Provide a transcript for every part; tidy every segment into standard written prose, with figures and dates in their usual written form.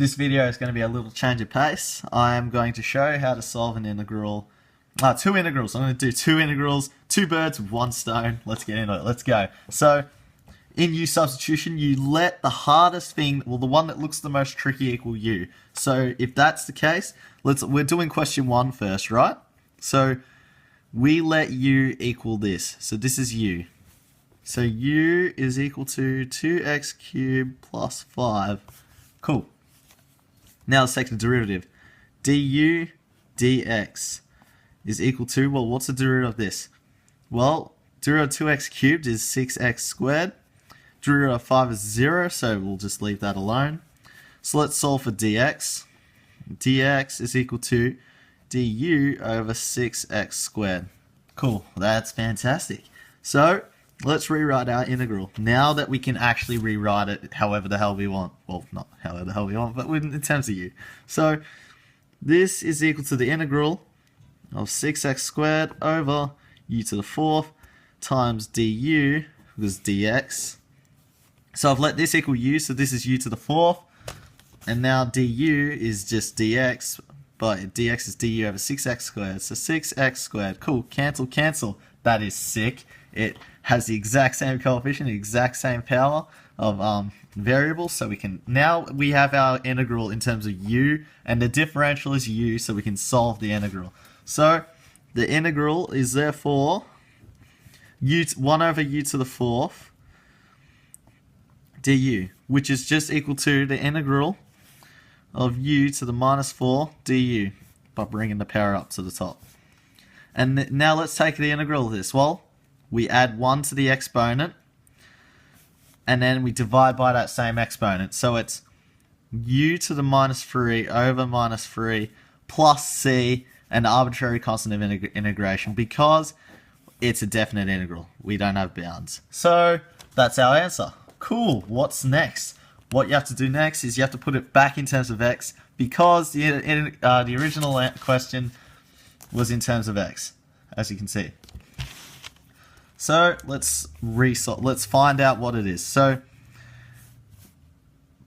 This video is going to be a little change of pace. I am going to show how to solve an integral, two integrals. I'm going to do two integrals, two birds with one stone. Let's get into it. Let's go. So, in U substitution, you let the hardest thing, well, the one that looks the most tricky equal U. So, if that's the case, we're doing question 1 first, right? So, we let U equal this. So, this is U. So, U is equal to 2x cubed plus 5. Cool. Now let's take the derivative. du dx is equal to, well, what's the derivative of this? Well, derivative of 2x cubed is 6x squared. Derivative of 5 is 0, so we'll just leave that alone. So let's solve for dx. dx is equal to du over 6x squared. Cool, that's fantastic. So let's rewrite our integral. Now that we can actually rewrite it however the hell we want. Well, not however the hell we want, but in terms of U. So this is equal to the integral of 6x squared over u to the 4th times du, because dx. So I've let this equal u, so this is u to the 4th. And now du is just dx, but dx is du over 6x squared. So 6x squared. Cool, cancel, cancel. That is sick. It has the exact same coefficient, the exact same power of variables, so now we have our integral in terms of u, and the differential is u, so we can solve the integral. So the integral is therefore 1 over u to the 4th du, which is just equal to the integral of u to the minus 4 du, by bringing the power up to the top. And now let's take the integral of this. Well, we add 1 to the exponent, and then we divide by that same exponent. So it's u to the minus 3 over minus 3 plus c, an arbitrary constant of integration, because it's a definite integral. We don't have bounds. So that's our answer. Cool. What's next? What you have to do next is you have to put it back in terms of x, because the original question was in terms of x, as you can see. So let's find out what it is. So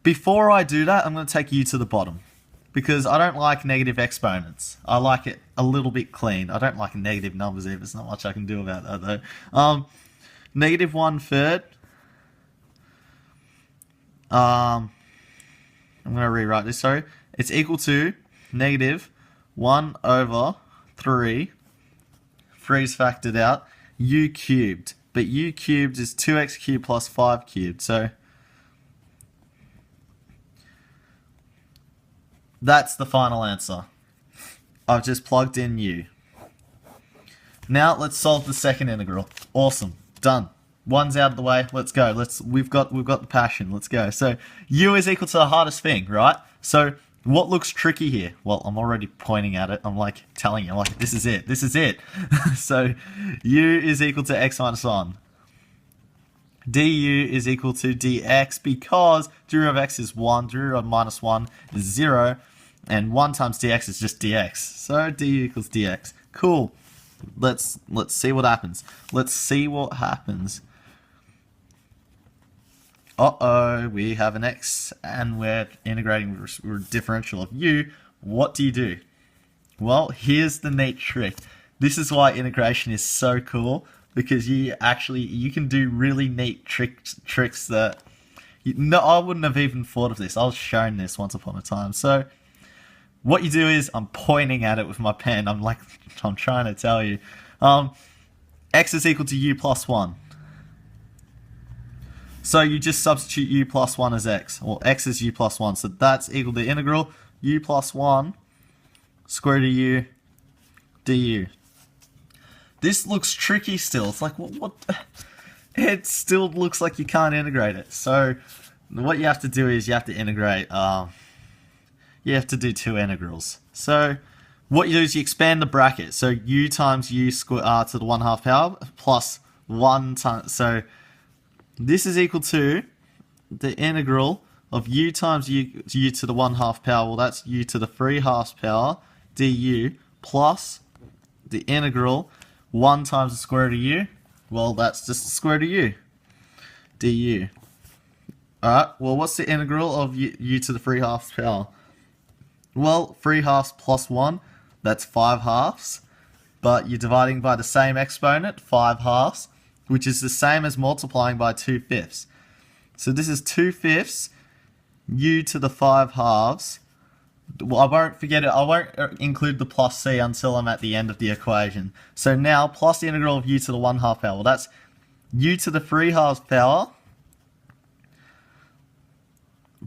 before I do that, I'm going to take u to the bottom, because I don't like negative exponents. I like it a little bit clean. I don't like negative numbers either. There's not much I can do about that though. Negative 1/3. I'm going to rewrite this, sorry. It's equal to negative 1 over 3. 3 is factored out. U cubed, but u cubed is 2x cubed plus 5 cubed, so that's the final answer. I've just plugged in u. Now let's solve the second integral. Awesome, done. One's out of the way. Let's go. We've got the passion. Let's go. So u is equal to the hardest thing, right? So what looks tricky here? Well, I'm already pointing at it. I'm like telling you, like, this is it. This is it. So u is equal to x minus 1. du is equal to dx, because derivative of x is 1, derivative of minus 1 is 0, and 1 times dx is just dx. So du equals dx. Cool. Let's see what happens. Let's see what happens. Uh-oh, we have an x, and we're integrating with differential of u. What do you do? Well, here's the neat trick. This is why integration is so cool, because you can do really neat tricks that I wouldn't have even thought of this. I was shown this once upon a time. So what you do is, I'm pointing at it with my pen. I'm trying to tell you. X is equal to u plus 1. So you just substitute u plus 1 as x, or x is u plus 1. So that's equal to the integral u plus 1 square root of u du. This looks tricky still. It's like, what? It still looks like you can't integrate it. So what you have to do is you have to integrate, you have to do two integrals. So what you do is you expand the bracket. So u times u square to the 1/2 power plus 1 times, so this is equal to the integral of u times u to the 1/2 power, well, that's u to the 3/2 power du, plus the integral 1 times the square root of u, well, that's just the square root of u du Alright, well, what's the integral of u to the 3 halves power? Well, 3 halves plus 1, that's 5 halves. But you're dividing by the same exponent, 5 halves, which is the same as multiplying by 2/5. So this is 2/5 u to the 5 halves. Well, I won't forget it. I won't include the plus c until I'm at the end of the equation. So now, plus the integral of u to the 1/2 power. Well, that's u to the 3 halves power.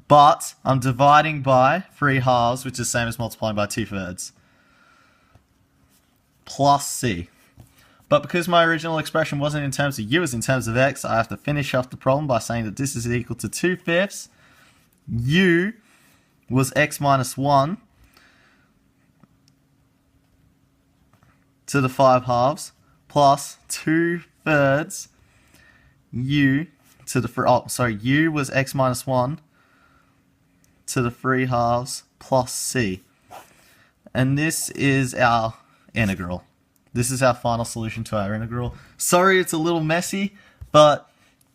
But I'm dividing by 3 halves, which is the same as multiplying by 2/3. Plus c. But because my original expression wasn't in terms of u, it was in terms of x, I have to finish off the problem by saying that this is equal to 2/5. U was x minus 1 to the 5 halves plus 2/3 u to the u was x minus 1 to the 3 halves plus c. And this is our integral. This is our final solution to our integral. Sorry it's a little messy, but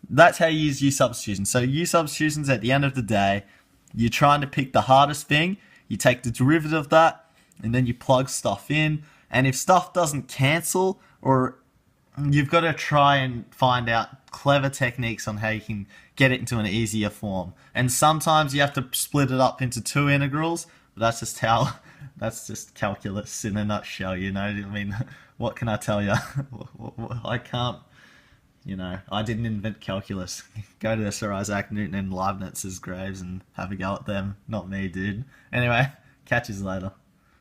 that's how you use U substitution. So U substitutions, at the end of the day, you're trying to pick the hardest thing, you take the derivative of that, and then you plug stuff in. And if stuff doesn't cancel, or you've got to try and find out clever techniques on how you can get it into an easier form. And sometimes you have to split it up into 2 integrals, but that's just calculus in a nutshell, you know. I mean, what can I tell you? I can't, you know, I didn't invent calculus. Go to Sir Isaac Newton and Leibniz's graves and have a go at them, not me, dude. Anyway, catch you later.